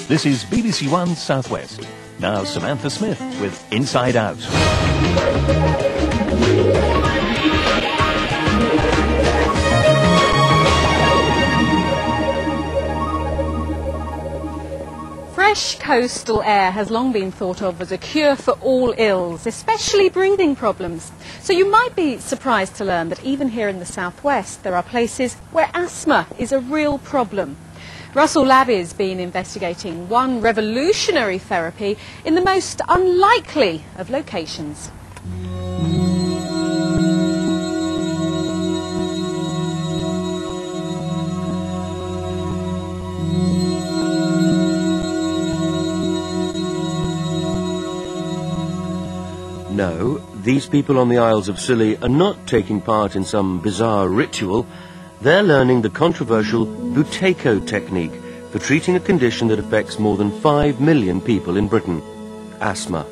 This is BBC One Southwest. Now Samantha Smith with Inside Out. Fresh coastal air has long been thought of as a cure for all ills, especially breathing problems. So you might be surprised to learn that even here in the southwest there are places where asthma is a real problem. Russell Labby's been investigating one revolutionary therapy in the most unlikely of locations. No, these people on the Isles of Scilly are not taking part in some bizarre ritual. They're learning the controversial Buteyko technique for treating a condition that affects more than 5 million people in Britain, asthma.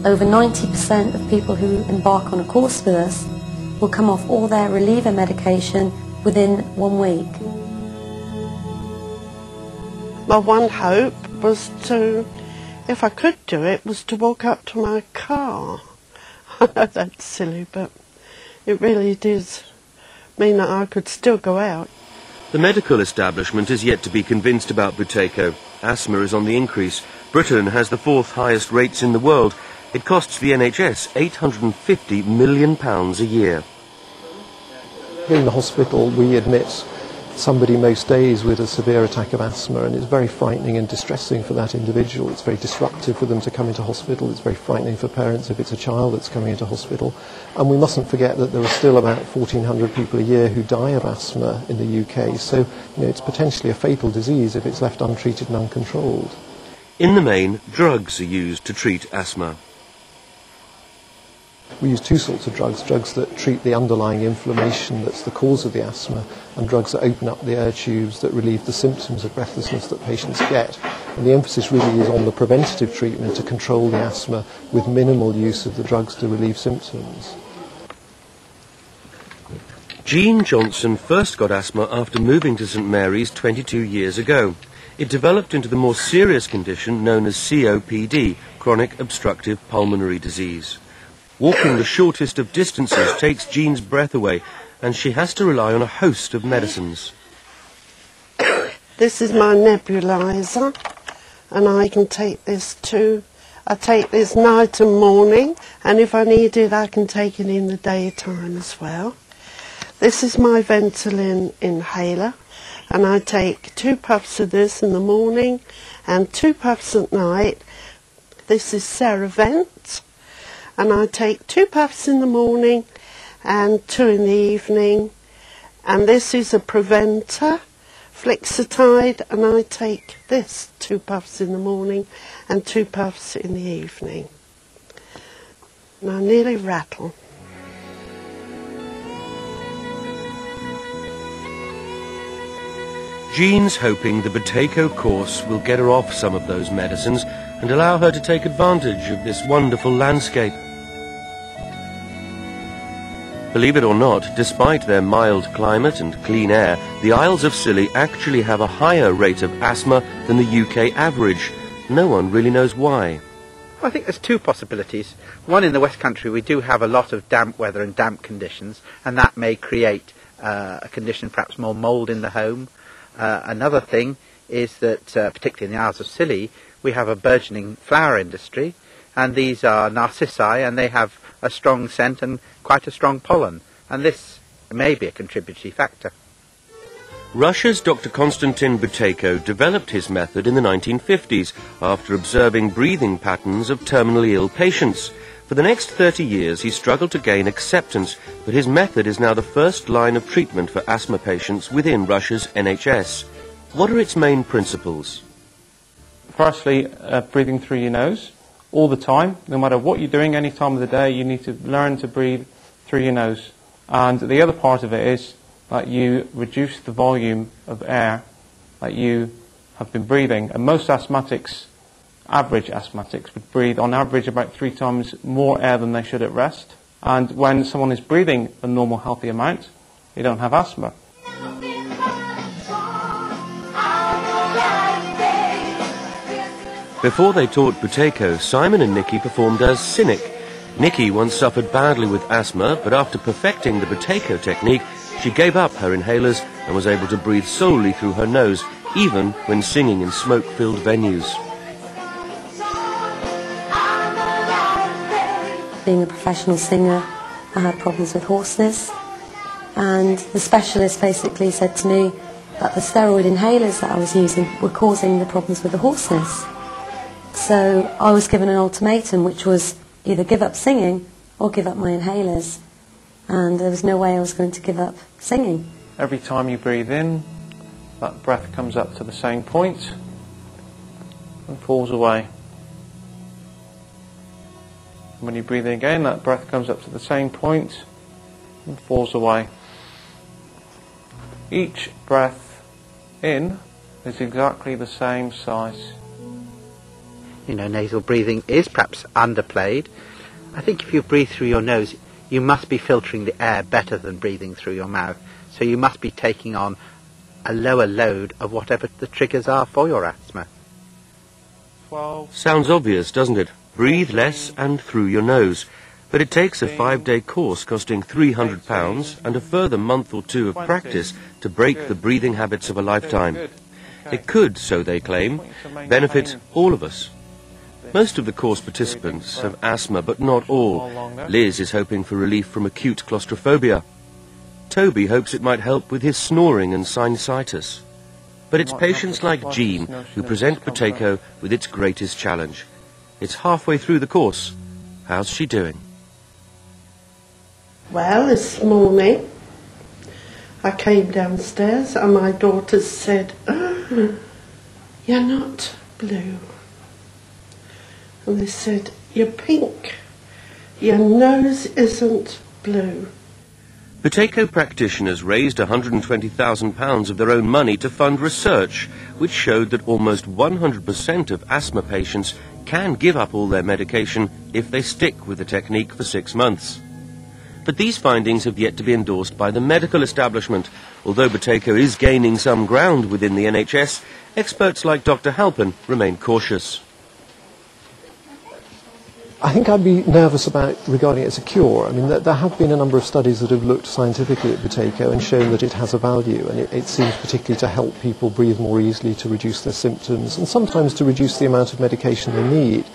Over 90% of people who embark on a course with us will come off all their reliever medication within 1 week. My one hope was to, if I could do it, was to walk up to my car. I know that's silly, but it really does mean that I could still go out. The medical establishment is yet to be convinced about Buteyko. Asthma is on the increase. Britain has the 4th highest rates in the world. It costs the NHS £850 million a year. In the hospital, we admit somebody most days with a severe attack of asthma, and it's very frightening and distressing for that individual. It's very disruptive for them to come into hospital. It's very frightening for parents if it's a child that's coming into hospital. And we mustn't forget that there are still about 1,400 people a year who die of asthma in the UK. So, it's potentially a fatal disease if it's left untreated and uncontrolled. In the main, drugs are used to treat asthma. We use 2 sorts of drugs that treat the underlying inflammation that's the cause of the asthma, and drugs that open up the air tubes that relieve the symptoms of breathlessness that patients get. And the emphasis really is on the preventative treatment to control the asthma with minimal use of the drugs to relieve symptoms. Jean Johnson first got asthma after moving to St Mary's 22 years ago. It developed into the more serious condition known as COPD, chronic obstructive pulmonary disease. Walking the shortest of distances takes Jean's breath away, and she has to rely on a host of medicines. This is my nebulizer, and I can take this too. I take this night and morning, and if I need it, I can take it in the daytime as well. This is my Ventolin inhaler, and I take 2 puffs of this in the morning and 2 puffs at night. This is Ceravent. And I take 2 puffs in the morning and 2 in the evening. And this is a preventer, Flixotide, and I take this 2 puffs in the morning and 2 puffs in the evening. And I nearly rattle. Jean's hoping the Buteyko course will get her off some of those medicines and allow her to take advantage of this wonderful landscape. Believe it or not, despite their mild climate and clean air, the Isles of Scilly actually have a higher rate of asthma than the UK average. No one really knows why. Well, I think there's 2 possibilities. One, in the West Country we do have a lot of damp weather and damp conditions, and that may create a condition, perhaps more mould in the home. Another thing is that, particularly in the Isles of Scilly, we have a burgeoning flower industry, and these are narcissi, and they have a strong scent and quite a strong pollen, and this may be a contributory factor. Russia's Dr. Konstantin Buteyko developed his method in the 1950s after observing breathing patterns of terminally ill patients. For the next 30 years he struggled to gain acceptance, but his method is now the first line of treatment for asthma patients within Russia's NHS. What are its main principles? Firstly, breathing through your nose all the time. No matter what you're doing, any time of the day, you need to learn to breathe through your nose. And the other part of it is that you reduce the volume of air that you have been breathing. And most asthmatics, average asthmatics, would breathe on average about 3 times more air than they should at rest. And when someone is breathing a normal, healthy amount, they don't have asthma. Before they taught Buteyko, Simon and Nikki performed as cynic. Nikki once suffered badly with asthma, but after perfecting the Buteyko technique, she gave up her inhalers and was able to breathe solely through her nose, even when singing in smoke-filled venues. Being a professional singer, I had problems with hoarseness, and the specialist basically said to me that the steroid inhalers that I was using were causing the problems with the hoarseness. So I was given an ultimatum, which was either give up singing or give up my inhalers, and there was no way I was going to give up singing. Every time you breathe in, that breath comes up to the same point and falls away. When you breathe in again, that breath comes up to the same point and falls away. Each breath in is exactly the same size. You know, nasal breathing is perhaps underplayed. I think if you breathe through your nose, you must be filtering the air better than breathing through your mouth. So you must be taking on a lower load of whatever the triggers are for your asthma. Sounds obvious, doesn't it? Breathe less and through your nose. But it takes a 5-day course costing £300 and a further month or two of practice to break the breathing habits of a lifetime. It could, so they claim, benefit all of us. Most of the course participants have asthma, but not all. Liz is hoping for relief from acute claustrophobia. Toby hopes it might help with his snoring and sinusitis. But it's patients like Jean who present Buteyko with its greatest challenge. It's halfway through the course. How's she doing? Well, this morning I came downstairs and my daughter said, "Oh, you're not blue." And they said, "You're pink. Your nose isn't blue." Buteyko practitioners raised £120,000 of their own money to fund research, which showed that almost 100% of asthma patients can give up all their medication if they stick with the technique for 6 months. But these findings have yet to be endorsed by the medical establishment. Although Buteyko is gaining some ground within the NHS, experts like Dr. Halpin remain cautious. I think I'd be nervous regarding it as a cure. I mean, there have been a number of studies that have looked scientifically at Buteyko and shown that it has a value, and it seems particularly to help people breathe more easily, to reduce their symptoms, and sometimes to reduce the amount of medication they need.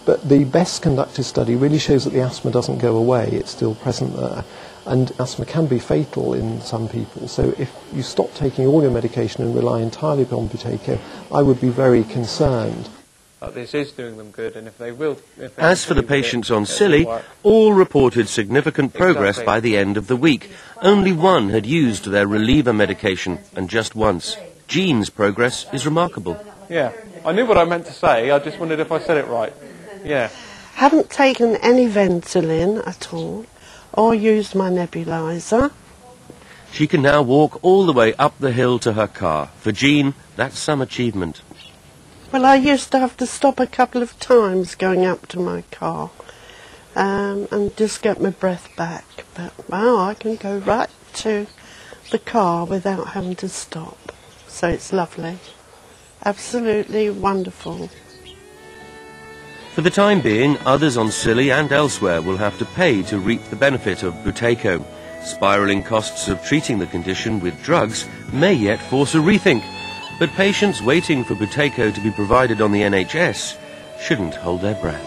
But the best conducted study really shows that the asthma doesn't go away, it's still present there. And asthma can be fatal in some people. So if you stop taking all your medication and rely entirely upon Buteyko, I would be very concerned. This is doing them good, and if they will... As for the patients on Scilly, all reported significant progress by the end of the week. Only one had used their reliever medication, and just once. Jean's progress is remarkable. Yeah, I knew what I meant to say, I just wondered if I said it right. Yeah. Haven't taken any Ventolin at all, or used my nebulizer. She can now walk all the way up the hill to her car. For Jean, that's some achievement. Well, I used to have to stop a couple of times going up to my car and just get my breath back. But wow, I can go right to the car without having to stop. So it's lovely. Absolutely wonderful. For the time being, others on Scilly and elsewhere will have to pay to reap the benefit of Buteyko. Spiralling costs of treating the condition with drugs may yet force a rethink. But patients waiting for Buteyko to be provided on the NHS shouldn't hold their breath.